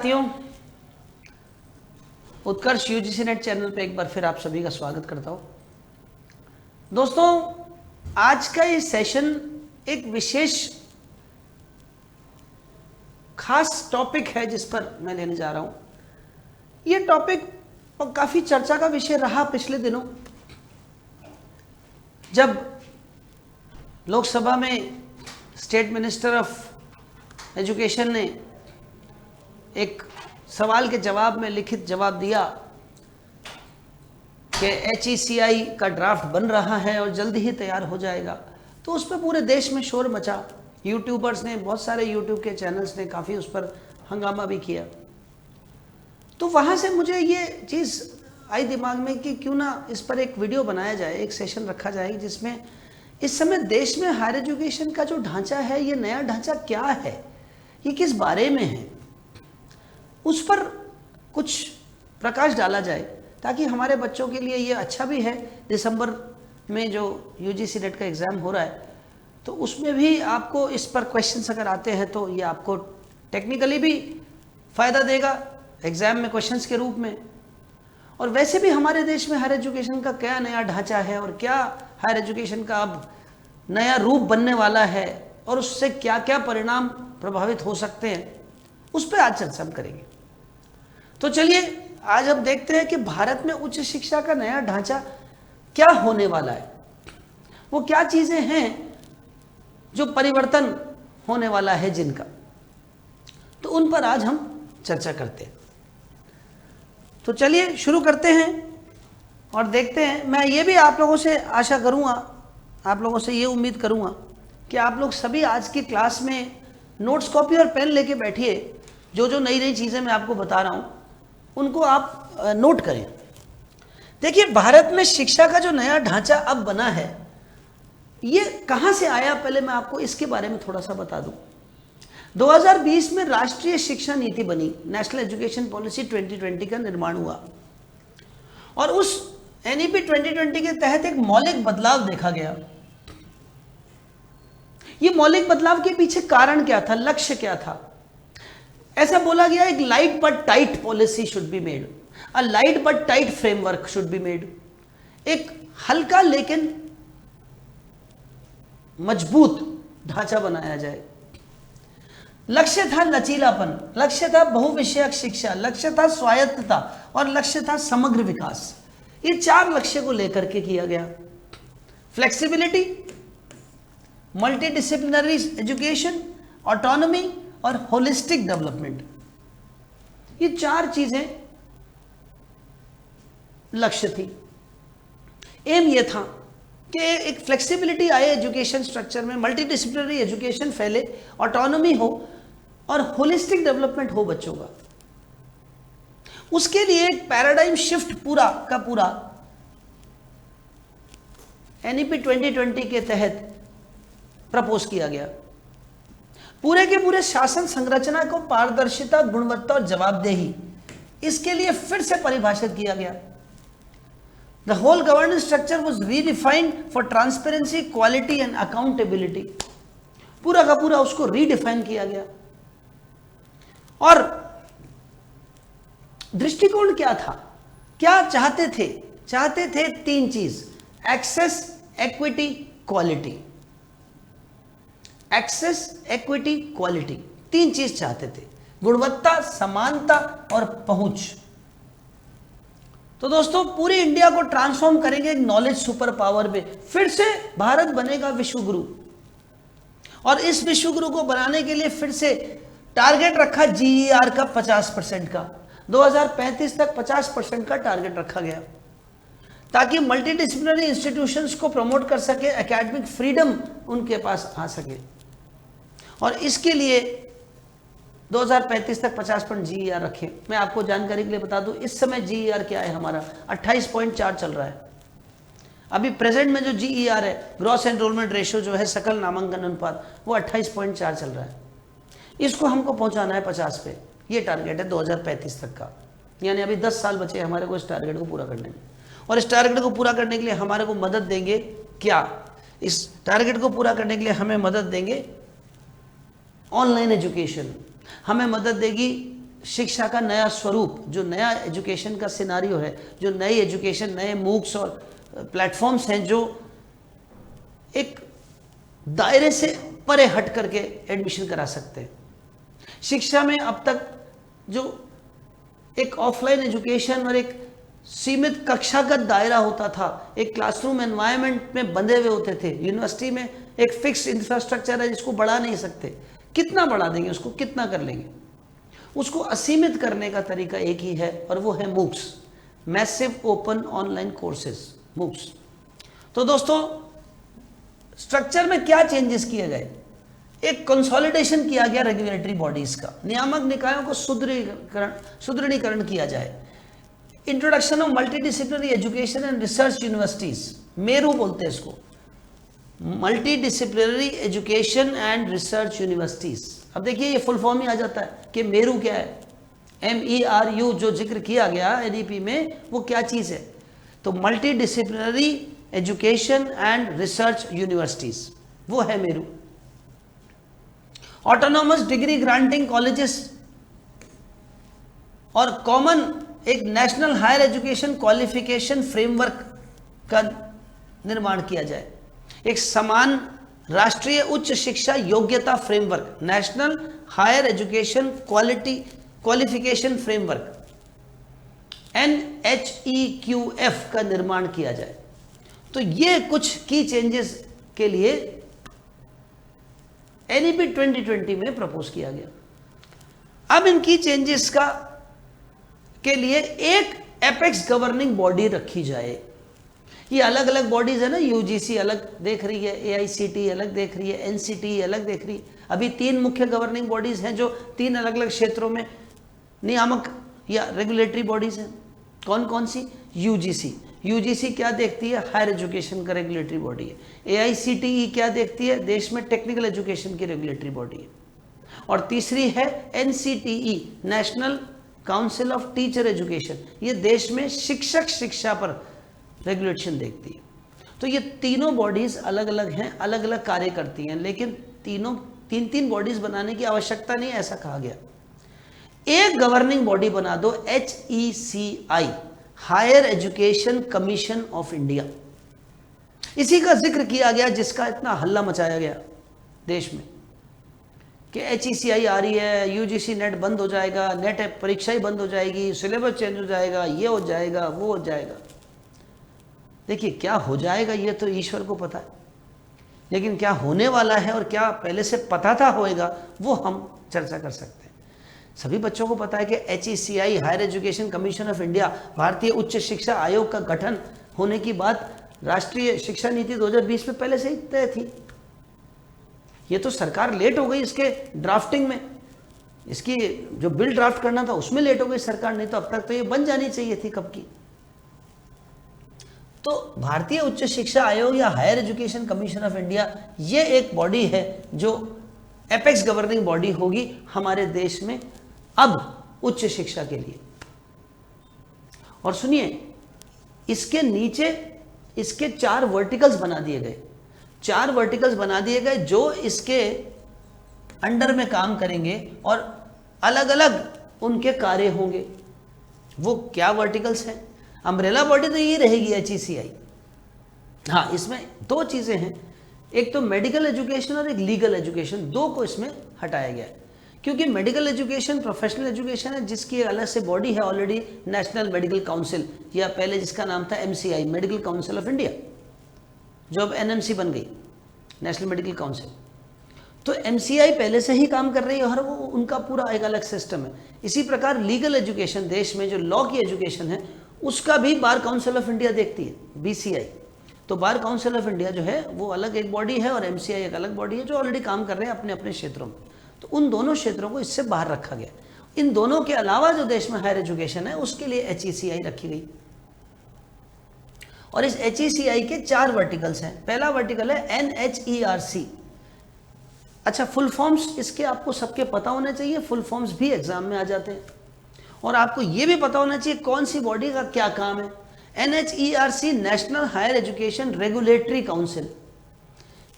साथियों, उत्कर्ष UGC net channel पे एक बार फिर आप सभी का स्वागत करता हूं। दोस्तों, आज का ये सेशन एक विशेष खास टॉपिक है जिस पर मैं लेने जा रहा हूं। ये टॉपिक काफी चर्चा का विषय रहा पिछले दिनों, जब लोकसभा में स्टेट मिनिस्टर ऑफ एजुकेशन ने एक सवाल के जवाब में लिखित जवाब दिया कि HECI का ड्राफ्ट बन रहा है और जल्दी ही तैयार हो जाएगा, तो उस पर पूरे देश में शोर मचा। यूट्यूबर्स ने, बहुत सारे यूट्यूब के चैनल्स ने काफ़ी उस पर हंगामा भी किया। तो वहाँ से मुझे ये चीज़ आई दिमाग में कि क्यों ना इस पर एक वीडियो बनाया जाए, एक सेशन रखा जाए जिसमें इस समय देश में हायर एजुकेशन का जो ढांचा है, ये नया ढांचा क्या है, ये किस बारे में है, उस पर कुछ प्रकाश डाला जाए ताकि हमारे बच्चों के लिए ये अच्छा भी है। दिसंबर में जो यूजीसी नेट का एग्ज़ाम हो रहा है, तो उसमें भी आपको इस पर क्वेश्चंस अगर आते हैं तो ये आपको टेक्निकली भी फ़ायदा देगा एग्ज़ाम में क्वेश्चंस के रूप में। और वैसे भी हमारे देश में हायर एजुकेशन का क्या नया ढांचा है और क्या हायर एजुकेशन का अब नया रूप बनने वाला है और उससे क्या क्या परिणाम प्रभावित हो सकते हैं, उस पर आज चर्चा हम करेंगे। तो चलिए आज हम देखते हैं कि भारत में उच्च शिक्षा का नया ढांचा क्या होने वाला है, वो क्या चीजें हैं जो परिवर्तन होने वाला है जिनका, तो उन पर आज हम चर्चा करते हैं। तो चलिए शुरू करते हैं और देखते हैं। मैं ये भी आप लोगों से आशा करूंगा, आप लोगों से ये उम्मीद करूंगा कि आप लोग सभी आज की क्लास में नोट्स, कॉपी और पेन लेके बैठिए। जो जो नई नई चीज़ें मैं आपको बता रहा हूँ उनको आप नोट करें। देखिए, भारत में शिक्षा का जो नया ढांचा अब बना है, ये कहाँ से आया, पहले मैं आपको इसके बारे में थोड़ा सा बता दूं। 2020 में राष्ट्रीय शिक्षा नीति बनी, नेशनल एजुकेशन पॉलिसी 2020 का निर्माण हुआ और उस NEP 2020 के तहत एक मौलिक बदलाव देखा गया। ये मौलिक बदलाव के पीछे कारण क्या था, लक्ष्य क्या था? ऐसा बोला गया, एक light but tight policy should be made, a light but tight framework should be made. एक हल्का लेकिन मजबूत ढांचा बनाया जाए। लक्ष्य था लचीलापन, लक्ष्य था बहुविषयक शिक्षा, लक्ष्य था स्वायत्तता और लक्ष्य था समग्र विकास। ये 4 लक्ष्य को लेकर के किया गया। फ्लेक्सिबिलिटी, मल्टीडिसिप्लिनरी एजुकेशन, ऑटोनॉमी और होलिस्टिक डेवलपमेंट, ये 4 चीजें लक्ष्य थी। एम ये था कि एक फ्लेक्सिबिलिटी आए एजुकेशन स्ट्रक्चर में, मल्टीडिसिप्लिनरी एजुकेशन फैले, ऑटोनॉमी हो और होलिस्टिक डेवलपमेंट हो बच्चों का। उसके लिए एक पैराडाइम शिफ्ट पूरा का पूरा NEP 2020 के तहत प्रपोज किया गया। पूरे के पूरे शासन संरचना को पारदर्शिता, गुणवत्ता और जवाबदेही, इसके लिए फिर से परिभाषित किया गया। The whole governance structure was redefined for transparency, quality and accountability. पूरा का पूरा उसको रीडिफाइन किया गया। और दृष्टिकोण क्या था, क्या चाहते थे? चाहते थे 3 चीज, access, equity, quality. Access, equity, quality, 3 चीज चाहते थे, गुणवत्ता, समानता और पहुंच। तो दोस्तों, पूरी इंडिया को ट्रांसफॉर्म करेंगे एक नॉलेज सुपर पावर में। फिर से भारत बनेगा विश्व गुरु, और इस विश्व गुरु को बनाने के लिए फिर से टारगेट रखा GER का 50% का। 2035 तक 50% का टारगेट रखा गया ताकि मल्टीडिसिप्लिनरी इंस्टीट्यूशंस को प्रमोट कर सके, एकेडमिक फ्रीडम उनके पास आ सके। और इसके लिए 2035 तक 50% GER रखें। मैं आपको जानकारी के लिए बता दूं, इस समय GER क्या है हमारा, 28.4 चल रहा है। अभी प्रेजेंट में जो GER है, ग्रॉस एनरोलमेंट रेशियो जो है, सकल नामांकन अनुपात, वो 28.4 चल रहा है। इसको हमको पहुंचाना है 50 पे। ये टारगेट है 2035 तक का, यानी अभी 10 साल बचे हमारे को इस टारगेट को पूरा करने में। और इस टारगेट को पूरा करने के लिए हमारे को मदद देंगे क्या? इस टारगेट को पूरा करने के लिए हमें मदद देंगे ऑनलाइन एजुकेशन, हमें मदद देगी शिक्षा का नया स्वरूप, जो नया एजुकेशन का सिनारियो है, जो नई एजुकेशन, नए मूक्स और प्लेटफॉर्म्स हैं जो एक दायरे से परे हट करके एडमिशन करा सकते हैं। शिक्षा में अब तक जो एक ऑफलाइन एजुकेशन और एक सीमित कक्षागत दायरा होता था, एक क्लासरूम एनवायरनमेंट में बंधे हुए होते थे। यूनिवर्सिटी में एक फिक्स इंफ्रास्ट्रक्चर है जिसको बढ़ा नहीं सकते। कितना बढ़ा देंगे उसको, कितना कर लेंगे? उसको असीमित करने का तरीका एक ही है और वो है MOOCs, massive open online courses, MOOCs. तो दोस्तों, स्ट्रक्चर में क्या चेंजेस किए गए? एक कंसोलिडेशन किया गया रेगुलेटरी बॉडीज का, नियामक निकायों को सुदृढ़ीकरण किया जाए। Introduction of multidisciplinary education and research universities, Meru बोलते हैं इसको, multidisciplinary education and research universities. अब देखिए ये फुल फॉर्म ही आ जाता है कि मेरू क्या है। MERU जो जिक्र किया गया NEP में, वो क्या चीज है? तो multidisciplinary education and research universities, वो है MERU. Autonomous degree granting colleges और कॉमन एक national higher education qualification framework का निर्माण किया जाए। एक समान राष्ट्रीय उच्च शिक्षा योग्यता framework, national higher education qualification framework NHEQF का निर्माण किया जाए। तो ये कुछ की चेंजेस के लिए NEP 2020 में प्रपोज किया गया। अब इन की चेंजेस के लिए एक एपेक्स गवर्निंग बॉडी रखी जाए। ये अलग अलग बॉडीज है ना, UGC अलग देख रही है, AICTE अलग देख रही है, NCTE अलग देख रही है। अभी 3 मुख्य गवर्निंग बॉडीज हैं जो 3 अलग अलग क्षेत्रों में नियामक या रेगुलेटरी बॉडीज हैं। कौन कौन सी? UGC क्या देखती है? हायर एजुकेशन का रेगुलेटरी बॉडी है। AICTE क्या देखती है? देश में टेक्निकल एजुकेशन की रेगुलेटरी बॉडी है। और तीसरी है NCTE, national council of teacher education, ये देश में शिक्षक शिक्षा पर रेगुलेशन देखती है। तो ये तीनों बॉडीज अलग अलग हैं, अलग अलग कार्य करती हैं, लेकिन तीन बॉडीज बनाने की आवश्यकता नहीं, ऐसा कहा गया। एक गवर्निंग बॉडी बना दो, HECI, higher education commission of India. इसी का जिक्र किया गया जिसका इतना हल्ला मचाया गया देश में कि HECI आ रही है, UGC नेट बंद हो जाएगा, नेट परीक्षा ही बंद हो जाएगी, सिलेबस चेंज हो जाएगा, ये हो जाएगा, वो हो जाएगा। देखिए, क्या हो जाएगा ये तो ईश्वर को पता है, लेकिन क्या होने वाला है और क्या पहले से पता था होएगा, वो हम चर्चा कर सकते हैं। सभी बच्चों को पता है कि HECI, higher education commission of India, भारतीय उच्च शिक्षा आयोग का गठन होने की बात राष्ट्रीय शिक्षा नीति 2020 में पहले से ही तय थी। ये तो सरकार लेट हो गई इसके ड्राफ्टिंग में, इसकी जो बिल ड्राफ्ट करना था उसमें लेट हो गई सरकार, नहीं तो अब तक तो ये बन जानी चाहिए थी कब की। तो भारतीय उच्च शिक्षा आयोग या higher education commission of India, ये एक बॉडी है जो एपेक्स गवर्निंग बॉडी होगी हमारे देश में अब उच्च शिक्षा के लिए। और सुनिए, इसके नीचे इसके 4 वर्टिकल्स बना दिए गए, 4 वर्टिकल्स बना दिए गए जो इसके अंडर में काम करेंगे और अलग अलग उनके कार्य होंगे। वो क्या वर्टिकल्स हैं? अम्ब्रेला बॉडी तो ये रहेगी HECI। हाँ, इसमें 2 चीजें हैं, एक तो मेडिकल एजुकेशन और एक लीगल एजुकेशन, 2 को इसमें हटाया गया है। क्योंकि मेडिकल एजुकेशन प्रोफेशनल एजुकेशन है जिसकी अलग से बॉडी है ऑलरेडी, नेशनल मेडिकल काउंसिल, या पहले जिसका नाम था MCI, medical council of India, जो अब NMC बन गई, नेशनल मेडिकल काउंसिल। तो MCI पहले से ही काम कर रही है और वो उनका पूरा एक अलग सिस्टम है। इसी प्रकार लीगल एजुकेशन, देश में जो लॉ की एजुकेशन है उसका भी बार काउंसिल ऑफ इंडिया देखती है, BCI। तो बार काउंसिल ऑफ इंडिया जो है वो अलग एक बॉडी है और MCI एक अलग बॉडी है जो ऑलरेडी काम कर रहे हैं अपने अपने क्षेत्रों में। तो उन दोनों क्षेत्रों को इससे बाहर रखा गया। इन दोनों के अलावा जो देश में हायर एजुकेशन है उसके लिए HECI रखी गई। और इस HECI के 4 वर्टिकल्स हैं। पहला वर्टिकल है NHERC। अच्छा, फुल फॉर्म्स इसके आपको सबके पता होने चाहिए, फुल फॉर्म्स भी एग्जाम में आ जाते हैं। और आपको यह भी पता होना चाहिए कौन सी बॉडी का क्या काम है। NHERC, national higher education regulatory council,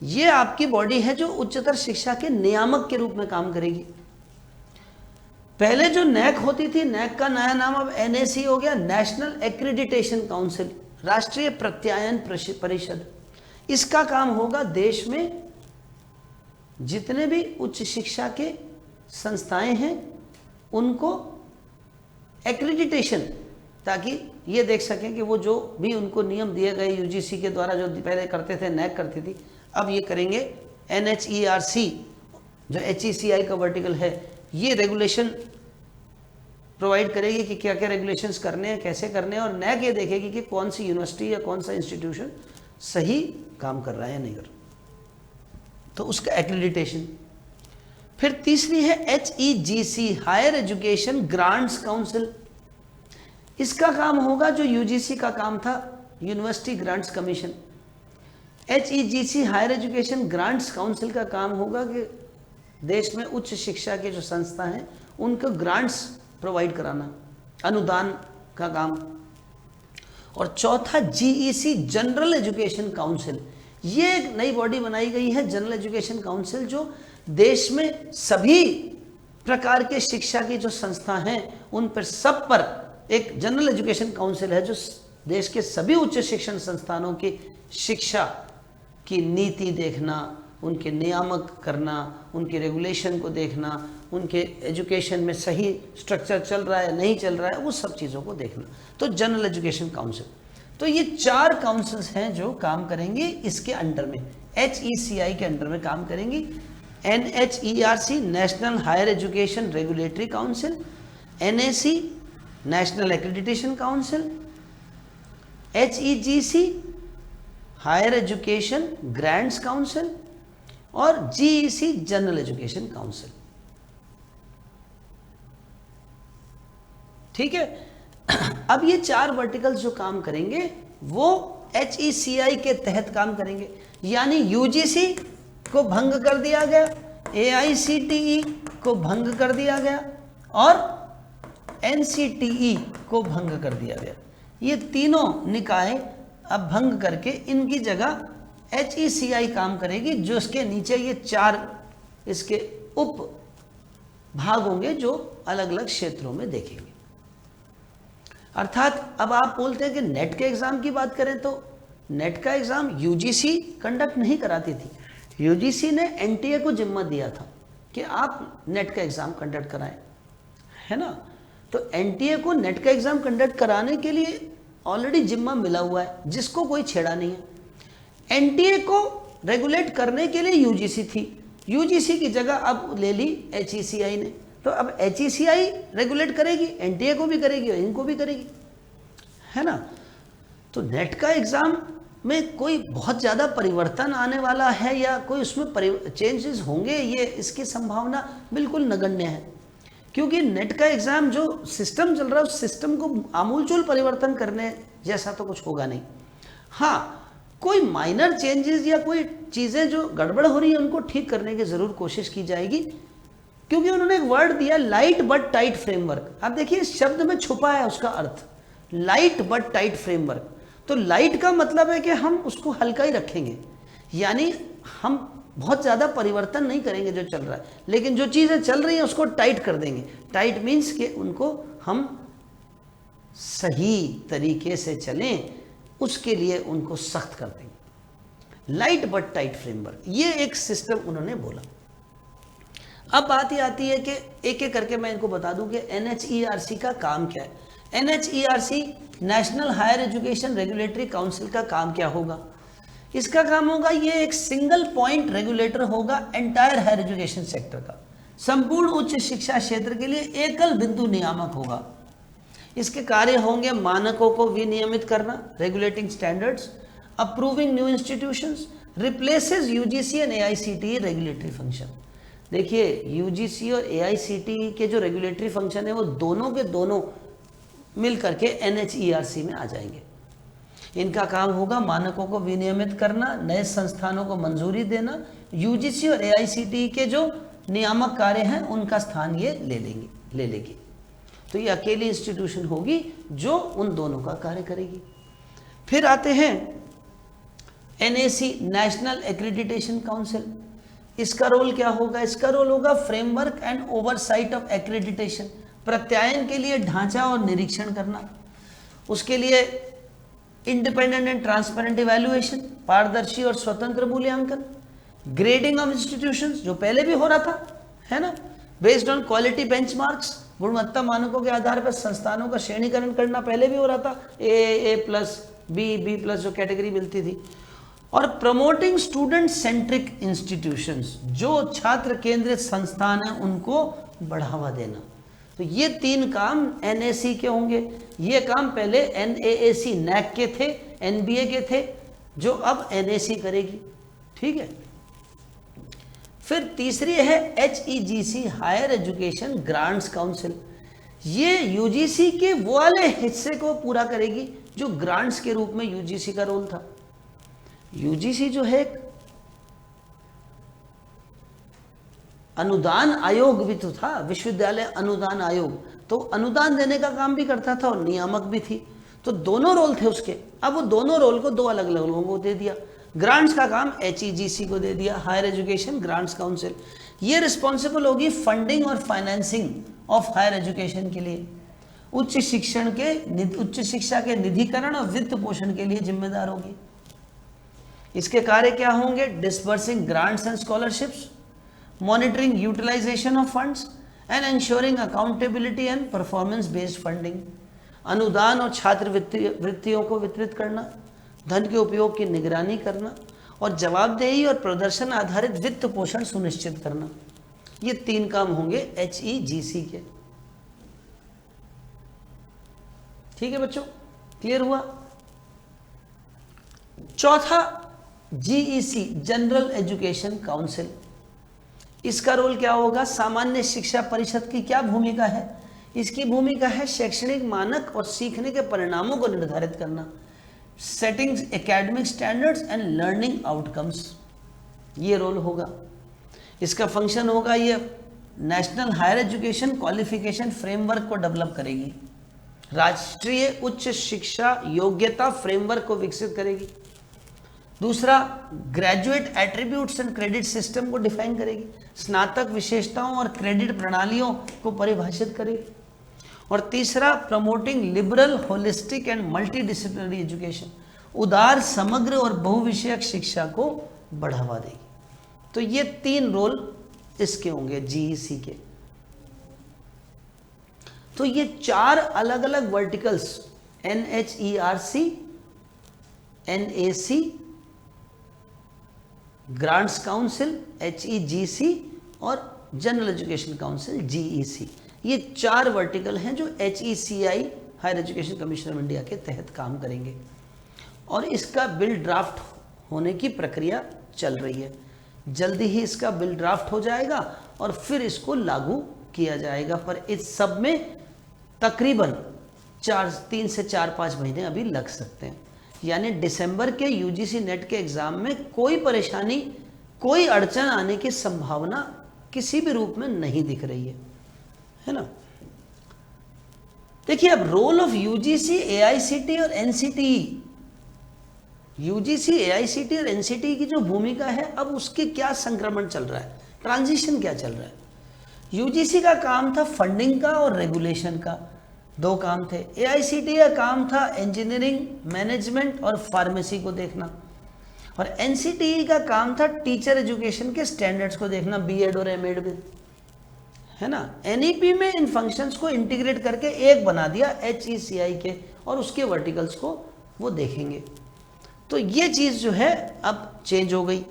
ये आपकी बॉडी है जो उच्चतर शिक्षा के नियामक के रूप में काम करेगी। पहले जो नैक होती थी, नैक का नया नाम अब एनएसी हो गया, नेशनल एक्रीडिटेशन काउंसिल, राष्ट्रीय प्रत्यायन परिषद। इसका काम होगा देश में जितने भी उच्च शिक्षा के संस्थाएं हैं उनको एक्रीडिटेशन, ताकि ये देख सकें कि वो जो भी उनको नियम दिए गए यूजीसी के द्वारा, जो पहले करते थे नैक करती थी, अब ये करेंगे एनएचईआरसी, जो एचईसीआई का वर्टिकल है, ये रेगुलेशन प्रोवाइड करेगी कि क्या क्या रेगुलेशंस करने हैं, कैसे करने हैं, और नैक ये देखेगी कि कौन सी यूनिवर्सिटी या कौन सा इंस्टीट्यूशन सही काम कर रहा है या नहीं कर रहा, तो उसका एक्रीडिटेशन। फिर तीसरी है HEGC, higher education grants council. इसका काम होगा जो यूजीसी का काम था, university grants commission. HEGC higher education grants council का काम होगा कि देश में उच्च शिक्षा के जो संस्था हैं उनको ग्रांट्स प्रोवाइड कराना, अनुदान का काम। और चौथा GEC, जनरल एजुकेशन काउंसिल। ये एक नई बॉडी बनाई गई है, जनरल एजुकेशन काउंसिल, जो देश में सभी प्रकार के शिक्षा की जो संस्था हैं उन पर सब पर एक जनरल एजुकेशन काउंसिल है, जो देश के सभी उच्च शिक्षण संस्थानों की शिक्षा की नीति देखना, उनके नियामक करना, उनके रेगुलेशन को देखना, उनके एजुकेशन में सही स्ट्रक्चर चल रहा है नहीं चल रहा है, वो सब चीज़ों को देखना। तो जनरल एजुकेशन काउंसिल। तो ये 4 काउंसिल्स हैं जो काम करेंगे इसके अंडर में, HECI के अंडर में काम करेंगी। NHERC, national higher education regulatory council, NAC, national accreditation council, HEGC, higher education grants council, और GEC, जनरल एजुकेशन काउंसिल। ठीक है। अब ये 4 वर्टिकल्स जो काम करेंगे वो HECI के तहत काम करेंगे, यानी यूजीसी को भंग कर दिया गया, AICTE को भंग कर दिया गया और NCTE को भंग कर दिया गया। ये तीनों निकाय अब भंग करके इनकी जगह HECI काम करेगी, जो इसके नीचे ये 4 इसके उप भाग होंगे जो अलग अलग क्षेत्रों में देखेंगे। अर्थात अब आप बोलते हैं कि नेट के एग्जाम की बात करें तो नेट का एग्जाम यूजीसी कंडक्ट नहीं कराती थी, यूजीसी ने एनटीए को जिम्मा दिया था कि आप नेट का एग्जाम कंडक्ट कराएं, है ना। तो एनटीए को नेट का एग्जाम कंडक्ट कराने के लिए ऑलरेडी जिम्मा मिला हुआ है, जिसको कोई छेड़ा नहीं है। एनटीए को रेगुलेट करने के लिए यूजीसी थी, यूजीसी की जगह अब ले ली HECI ने, तो अब HECI रेगुलेट करेगी, एनटीए को भी करेगी और इनको भी करेगी, है ना। तो नेट का एग्जाम में कोई बहुत ज़्यादा परिवर्तन आने वाला है या कोई उसमें चेंजेस होंगे, ये इसकी संभावना बिल्कुल नगण्य है, क्योंकि नेट का एग्ज़ाम जो सिस्टम चल रहा है उस सिस्टम को आमूलचूल परिवर्तन करने जैसा तो कुछ होगा नहीं। हाँ, कोई माइनर चेंजेस या कोई चीज़ें जो गड़बड़ हो रही है उनको ठीक करने की ज़रूर कोशिश की जाएगी, क्योंकि उन्होंने एक वर्ड दिया लाइट बट टाइट फ्रेमवर्क। अब देखिए इस शब्द में छुपा है उसका अर्थ, लाइट बट टाइट फ्रेमवर्क। तो लाइट का मतलब है कि हम उसको हल्का ही रखेंगे, यानी हम बहुत ज़्यादा परिवर्तन नहीं करेंगे जो चल रहा है, लेकिन जो चीज़ें चल रही हैं उसको टाइट कर देंगे। टाइट मीन्स कि उनको हम सही तरीके से चलें, उसके लिए उनको सख्त कर देंगे। लाइट बट टाइट फ्रेमवर्क, ये एक सिस्टम उन्होंने बोला। अब बात ये आती है कि एक एक करके मैं इनको बता दूं कि NHERC का काम क्या है। NHERC, national higher education regulatory council का काम क्या होगा? इसका काम होगा, ये एक सिंगल पॉइंट रेगुलेटर होगा एंटायर हायर एजुकेशन सेक्टर का, संपूर्ण उच्च शिक्षा क्षेत्र के लिए एकल बिंदु नियामक होगा। इसके कार्य होंगे मानकों को विनियमित करना, regulating standards, approving new institutions, replaces UGC and AICTE regulatory function. देखिए यूजीसी और AICTE के जो रेगुलेटरी फंक्शन है वो दोनों के दोनों मिल करके NHERC में आ जाएंगे। इनका काम होगा मानकों को विनियमित करना, नए संस्थानों को मंजूरी देना, यूजीसी और AICTE के जो नियामक कार्य हैं उनका स्थान ये ले लेगी। तो ये अकेली इंस्टीट्यूशन होगी जो उन दोनों का कार्य करेगी। फिर आते हैं NAC, नेशनल एक्रीडिटेशन काउंसिल। इसका रोल क्या होगा? इसका रोल होगा framework and oversight of accreditation, प्रत्यायन के लिए ढांचा और निरीक्षण करना, उसके लिए इंडिपेंडेंट एंड ट्रांसपेरेंट इवैल्यूएशन, पारदर्शी और स्वतंत्र मूल्यांकन, ग्रेडिंग ऑफ इंस्टीट्यूशंस जो पहले भी हो रहा था, है ना, बेस्ड ऑन क्वालिटी बेंचमार्क्स, गुणवत्ता मानकों के आधार पर संस्थानों का श्रेणीकरण करना पहले भी हो रहा था, ए प्लस बी प्लस जो कैटेगरी मिलती थी, और प्रमोटिंग स्टूडेंट सेंट्रिक इंस्टीट्यूशंस, जो छात्र केंद्रित संस्थान है उनको बढ़ावा देना। तो ये 3 काम एनएसी के होंगे। ये काम पहले एनएएसी नैक के थे, एनबीए के थे, जो अब एनएसी करेगी, ठीक है। फिर तीसरी है एचईजीसी, हायर एजुकेशन ग्रांट्स काउंसिल। ये यूजीसी के वो वाले हिस्से को पूरा करेगी जो ग्रांट्स के रूप में यूजीसी का रोल था। यूजीसी जो है अनुदान आयोग भी तो था, विश्वविद्यालय अनुदान आयोग, तो अनुदान देने का काम भी करता था और नियामक भी थी, तो दोनों रोल थे उसके। अब वो दोनों रोल को 2 अलग अलग लोगों को दे दिया। ग्रांट्स का काम एचईजीसी को दे दिया, हायर एजुकेशन ग्रांट्स काउंसिल। ये रिस्पॉन्सिबल होगी फंडिंग और फाइनेंसिंग ऑफ हायर एजुकेशन के लिए, उच्च शिक्षा के निधिकरण और वित्त पोषण के लिए जिम्मेदार होगी। इसके कार्य क्या होंगे? Disbursing grants and scholarships, monitoring utilisation of funds and ensuring accountability and performance based funding, अनुदान और छात्र वृत्तियों को वितरित करना, धन के उपयोग की निगरानी करना और जवाबदेही और प्रदर्शन आधारित वित्त पोषण सुनिश्चित करना। ये 3 काम होंगे एचईजीसी के। ठीक है बच्चों, क्लियर हुआ? चौथा जीईसी, जनरल एजुकेशन काउंसिल। इसका रोल क्या होगा? सामान्य शिक्षा परिषद की क्या भूमिका है? इसकी भूमिका है शैक्षणिक मानक और सीखने के परिणामों को निर्धारित करना, setting academic standards and learning outcomes, ये रोल होगा। इसका फंक्शन होगा, ये national higher education qualification framework को डेवलप करेगी, राष्ट्रीय उच्च शिक्षा योग्यता फ्रेमवर्क को विकसित करेगी। दूसरा, graduate attributes and credit system को डिफाइन करेगी, स्नातक विशेषताओं और क्रेडिट प्रणालियों को परिभाषित करेगी। और तीसरा, promoting liberal holistic and multi disciplinary education, उदार समग्र और बहुविषयक शिक्षा को बढ़ावा देगी। तो ये 3 रोल इसके होंगे जीईसी के। तो ये 4 अलग अलग verticals, NHERC, NAC, grants council HEGC और जनरल एजुकेशन काउंसिल जीईसी, ये 4 वर्टिकल हैं जो HECI higher education commission of India के तहत काम करेंगे। और इसका बिल ड्राफ्ट होने की प्रक्रिया चल रही है, जल्दी ही इसका बिल ड्राफ्ट हो जाएगा और फिर इसको लागू किया जाएगा। पर इस सब में तकरीबन 3 से 4-5 महीने अभी लग सकते हैं। यानी दिसंबर के यूजीसी नेट के एग्जाम में कोई परेशानी, कोई अड़चन आने की संभावना किसी भी रूप में नहीं दिख रही है ना। देखिए, अब रोल ऑफ यूजीसी, एआईसीटी और एनसीटीई, यूजीसी, एआईसीटी और एनसीटीई की जो भूमिका है, अब उसके क्या संक्रमण चल रहा है, ट्रांजिशन क्या चल रहा है। यूजीसी का काम था फंडिंग का और रेगुलेशन का, 2 काम थे। एआईसीटी का काम था इंजीनियरिंग, मैनेजमेंट और फार्मेसी को देखना, और एनसीटीई का काम था टीचर एजुकेशन के स्टैंडर्ड्स को देखना, बीएड और एमएड में, है ना। एनईपी में इन फंक्शंस को इंटीग्रेट करके एक बना दिया एचईसीआई के, और उसके वर्टिकल्स को वो देखेंगे। तो ये चीज जो है अब चेंज हो गई।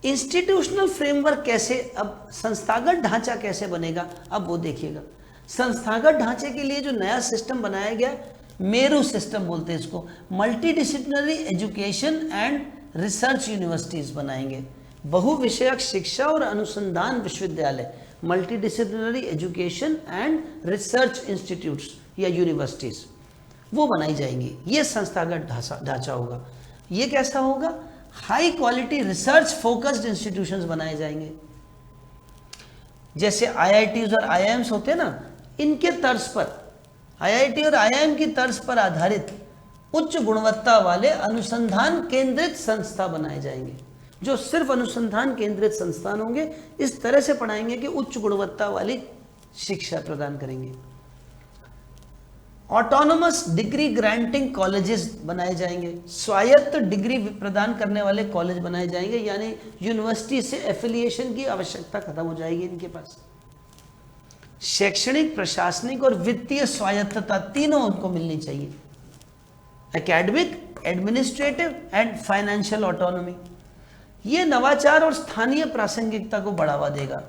इंस्टीट्यूशनल फ्रेमवर्क कैसे, अब संस्थागत ढांचा कैसे बनेगा, अब वो देखिएगा। संस्थागत ढांचे के लिए जो नया सिस्टम बनाया गया, मेरू सिस्टम बोलते हैं इसको, multi disciplinary education and research universities बनाएंगे, बहुविषयक शिक्षा और अनुसंधान विश्वविद्यालय, multi disciplinary education and research institutes या यूनिवर्सिटीज वो बनाई जाएंगी। ये संस्थागत ढांचा होगा। ये कैसा होगा? High quality research focused institutions बनाए जाएंगे, जैसे आईआईटीज और आईआईएम्स होते हैं ना, इनके तर्ज पर, आईआईटी और आईआईएम की तर्ज पर आधारित उच्च गुणवत्ता वाले अनुसंधान केंद्रित संस्था बनाए जाएंगे। जो सिर्फ अनुसंधान केंद्रित संस्थान होंगे, इस तरह से पढ़ाएंगे कि उच्च गुणवत्ता वाली शिक्षा प्रदान करेंगे। ऑटोनोमस डिग्री ग्रांटिंग कॉलेजेस बनाए जाएंगे, स्वायत्त डिग्री प्रदान करने वाले कॉलेज बनाए जाएंगे, यानी यूनिवर्सिटी से एफिलिएशन की आवश्यकता खत्म हो जाएगी इनके पास। शैक्षणिक, प्रशासनिक और वित्तीय स्वायत्तता तीनों उनको मिलनी चाहिए, academic, administrative and financial autonomy. ये नवाचार और स्थानीय प्रासंगिकता को बढ़ावा देगा।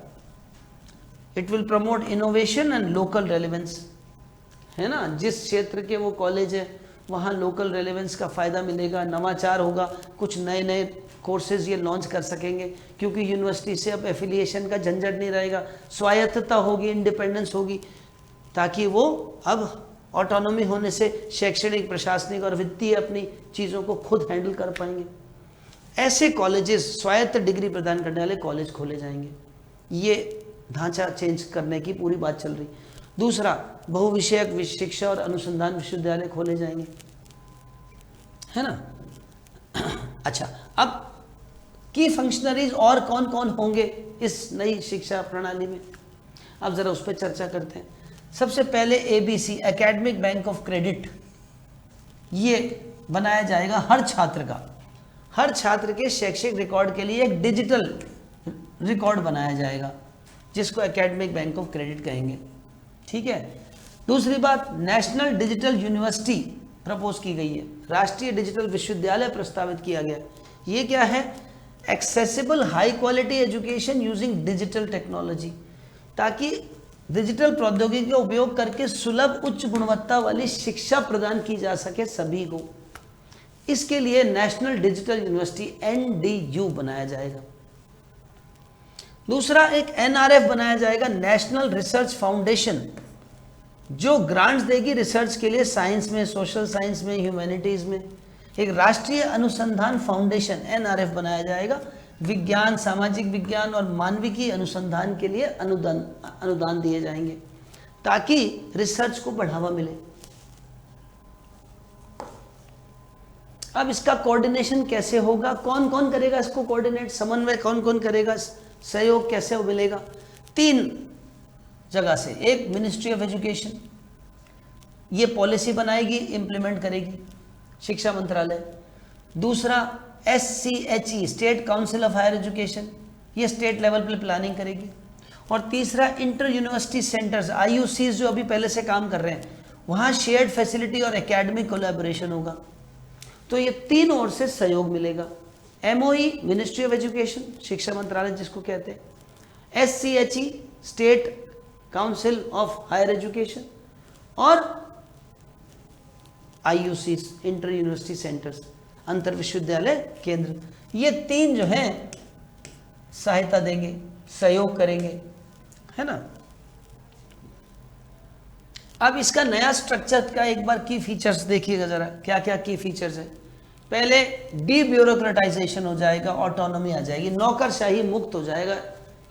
It will promote innovation and local relevance, है ना, जिस क्षेत्र के वो कॉलेज है वहाँ लोकल रेलेवेंस का फ़ायदा मिलेगा, नवाचार होगा, कुछ नए नए कोर्सेज ये लॉन्च कर सकेंगे क्योंकि यूनिवर्सिटी से अब एफिलिएशन का झंझट नहीं रहेगा, स्वायत्तता होगी, इंडिपेंडेंस होगी, ताकि वो अब ऑटोनॉमी होने से शैक्षणिक, प्रशासनिक और वित्तीय अपनी चीज़ों को खुद हैंडल कर पाएंगे। ऐसे कॉलेजेस, स्वायत्त डिग्री प्रदान करने वाले कॉलेज खोले जाएंगे। ये ढांचा चेंज करने की पूरी बात चल रही। दूसरा, बहुविषयक शिक्षा और अनुसंधान विश्वविद्यालय खोले जाएंगे, है ना। अच्छा, अब की फंक्शनरीज और कौन कौन होंगे इस नई शिक्षा प्रणाली में, अब जरा उस पर चर्चा करते हैं। सबसे पहले ABC, academic bank of credit, ये बनाया जाएगा हर छात्र का, हर छात्र के शैक्षिक रिकॉर्ड के लिए एक डिजिटल रिकॉर्ड बनाया जाएगा जिसको एकेडमिक बैंक ऑफ क्रेडिट कहेंगे, ठीक है। दूसरी बात, नेशनल डिजिटल यूनिवर्सिटी प्रपोज की गई है, राष्ट्रीय डिजिटल विश्वविद्यालय प्रस्तावित किया गया। ये क्या है? Accessible high quality education using digital technology, ताकि डिजिटल प्रौद्योगिकी का उपयोग करके सुलभ उच्च गुणवत्ता वाली शिक्षा प्रदान की जा सके सभी को। इसके लिए नेशनल डिजिटल यूनिवर्सिटी NDU बनाया जाएगा। दूसरा, एक NRF बनाया जाएगा, नेशनल रिसर्च फाउंडेशन, जो ग्रांट्स देगी रिसर्च के लिए, साइंस में, सोशल साइंस में, ह्यूमैनिटीज में। एक राष्ट्रीय अनुसंधान फाउंडेशन NRF बनाया जाएगा, विज्ञान, सामाजिक विज्ञान और मानविकी अनुसंधान के लिए अनुदान दिए जाएंगे ताकि रिसर्च को बढ़ावा मिले। अब इसका कोऑर्डिनेशन कैसे होगा, कौन कौन करेगा इसको कोऑर्डिनेट, समन्वय कौन कौन करेगा, सहयोग कैसे मिलेगा? 3 जगह से। एक, मिनिस्ट्री ऑफ एजुकेशन, ये पॉलिसी बनाएगी, इम्प्लीमेंट करेगी, शिक्षा मंत्रालय। दूसरा, SCHE, state council of higher education, ये स्टेट लेवल पर प्लानिंग करेगी। और तीसरा, इंटर यूनिवर्सिटी सेंटर्स, IUCs, जो अभी पहले से काम कर रहे हैं, वहाँ शेयर्ड फैसिलिटी और एकेडमिक कोलैबोरेशन होगा। तो ये 3 ओर से सहयोग मिलेगा। MOE, मिनिस्ट्री ऑफ एजुकेशन, शिक्षा मंत्रालय जिसको कहते हैं, SCHE, state council of higher education, और IUCs, इंटर यूनिवर्सिटी सेंटर्स, अंतर विश्वविद्यालय केंद्र। ये 3 जो हैं सहायता देंगे, सहयोग करेंगे, है ना। अब इसका नया स्ट्रक्चर का एक बार की फीचर्स देखिएगा जरा, क्या क्या की फीचर्स है। पहले, डी ब्यूरोक्रेटाइजेशन हो जाएगा, ऑटोनॉमी आ जाएगी, नौकरशाही मुक्त हो जाएगा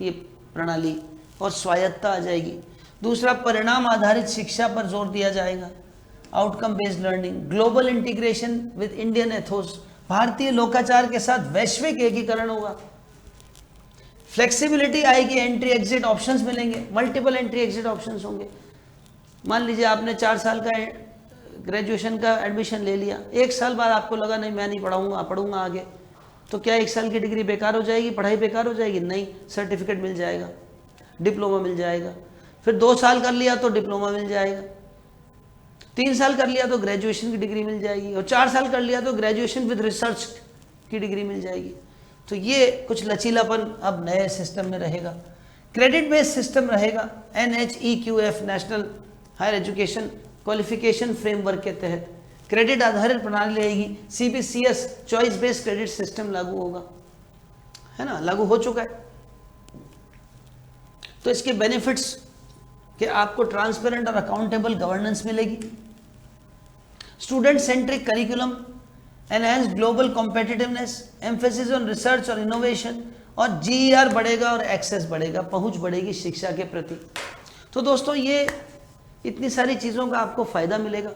ये प्रणाली और स्वायत्तता आ जाएगी। दूसरा, परिणाम आधारित शिक्षा पर जोर दिया जाएगा, outcome based learning. Global integration with Indian Athos, भारतीय लोकाचार के साथ वैश्विक एकीकरण होगा। फ्लेक्सिबिलिटी आएगी, एंट्री एग्जिट ऑप्शंस मिलेंगे, मल्टीपल एंट्री एग्जिट ऑप्शंस होंगे। मान लीजिए आपने 4 साल का ग्रेजुएशन का एडमिशन ले लिया, 1 साल बाद आपको लगा नहीं मैं नहीं पढ़ूंगा आगे, तो क्या 1 साल की डिग्री बेकार हो जाएगी, पढ़ाई बेकार हो जाएगी? नहीं, सर्टिफिकेट मिल जाएगा, डिप्लोमा मिल जाएगा। फिर 2 साल कर लिया तो डिप्लोमा मिल जाएगा, 3 साल कर लिया तो ग्रेजुएशन की डिग्री मिल जाएगी, और 4 साल कर लिया तो ग्रेजुएशन विद रिसर्च की डिग्री मिल जाएगी। तो ये कुछ लचीलापन अब नए सिस्टम में रहेगा। क्रेडिट बेस्ड सिस्टम रहेगा, NHEQF, national higher education qualification framework के तहत क्रेडिट आधारित प्रणाली रहेगी। CBCS, choice based credit system लागू होगा, है ना, लागू हो चुका है। तो इसके बेनिफिट्स कि आपको ट्रांसपेरेंट और अकाउंटेबल गवर्नेंस मिलेगी, student centric curriculum, enhance global competitiveness, emphasis on research और इनोवेशन, और GER बढ़ेगा और एक्सेस बढ़ेगा, पहुंच बढ़ेगी शिक्षा के प्रति। तो दोस्तों, ये इतनी सारी चीज़ों का आपको फ़ायदा मिलेगा।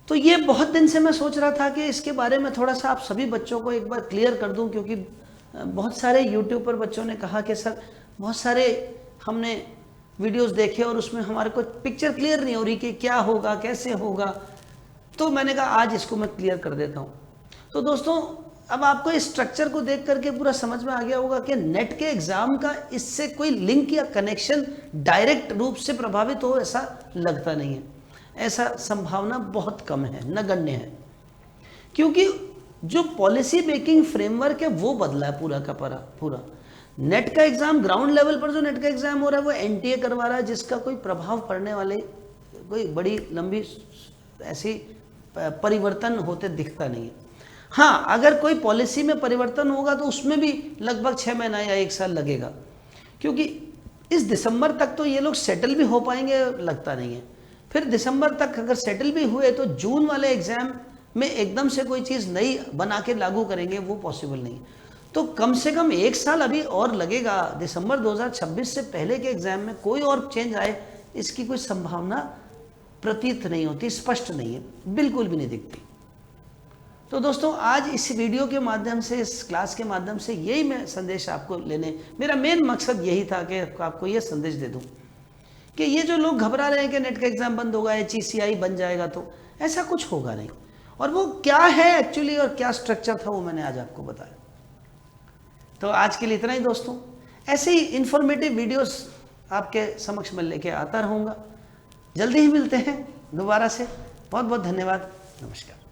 तो ये बहुत दिन से मैं सोच रहा था कि इसके बारे में थोड़ा सा आप सभी बच्चों को एक बार क्लियर कर दूं, क्योंकि बहुत सारे यूट्यूब पर बच्चों ने कहा कि सर बहुत सारे हमने वीडियोस देखे और उसमें हमारे को पिक्चर क्लियर नहीं हो रही कि क्या होगा कैसे होगा। तो मैंने कहा आज इसको मैं क्लियर कर देता हूँ। तो दोस्तों अब आपको इस स्ट्रक्चर को देख करके पूरा समझ में आ गया होगा कि नेट के एग्जाम का इससे कोई लिंक या कनेक्शन डायरेक्ट रूप से प्रभावित हो ऐसा लगता नहीं है, ऐसा संभावना बहुत कम है, नगण्य है, क्योंकि जो पॉलिसी मेकिंग फ्रेमवर्क है वो बदला है पूरा का पूरा। नेट का एग्जाम ग्राउंड लेवल पर जो नेट का एग्जाम हो रहा है वो एनटीए करवा रहा है, जिसका कोई प्रभाव पड़ने वाले कोई बड़ी लंबी ऐसी परिवर्तन होते दिखता नहीं है। हाँ, अगर कोई पॉलिसी में परिवर्तन होगा तो उसमें भी लगभग 6 महीना या 1 साल लगेगा, क्योंकि इस दिसंबर तक तो ये लोग सेटल भी हो पाएंगे लगता नहीं है। फिर दिसंबर तक अगर सेटल भी हुए तो जून वाले एग्जाम में एकदम से कोई चीज़ नई बना के लागू करेंगे वो पॉसिबल नहीं। तो कम से कम 1 साल अभी और लगेगा। दिसंबर 2026 से पहले के एग्जाम में कोई और चेंज आए इसकी कोई संभावना प्रतीत नहीं होती, स्पष्ट नहीं है, बिल्कुल भी नहीं दिखती। तो दोस्तों आज इस वीडियो के माध्यम से, इस क्लास के माध्यम से यही मैं संदेश आपको लेने, मेरा मेन मकसद यही था कि आपको ये संदेश दे दूं कि ये जो लोग घबरा रहे हैं कि नेट का एग्जाम बंद होगा, HECI बन जाएगा, तो ऐसा कुछ होगा नहीं। और वो क्या है एक्चुअली और क्या स्ट्रक्चर था वो मैंने आज आपको बताया। तो आज के लिए इतना ही दोस्तों, ऐसे ही इंफॉर्मेटिव वीडियोस आपके समक्ष में लेके आता रहूँगा। जल्दी ही मिलते हैं दोबारा से। बहुत बहुत धन्यवाद। नमस्कार।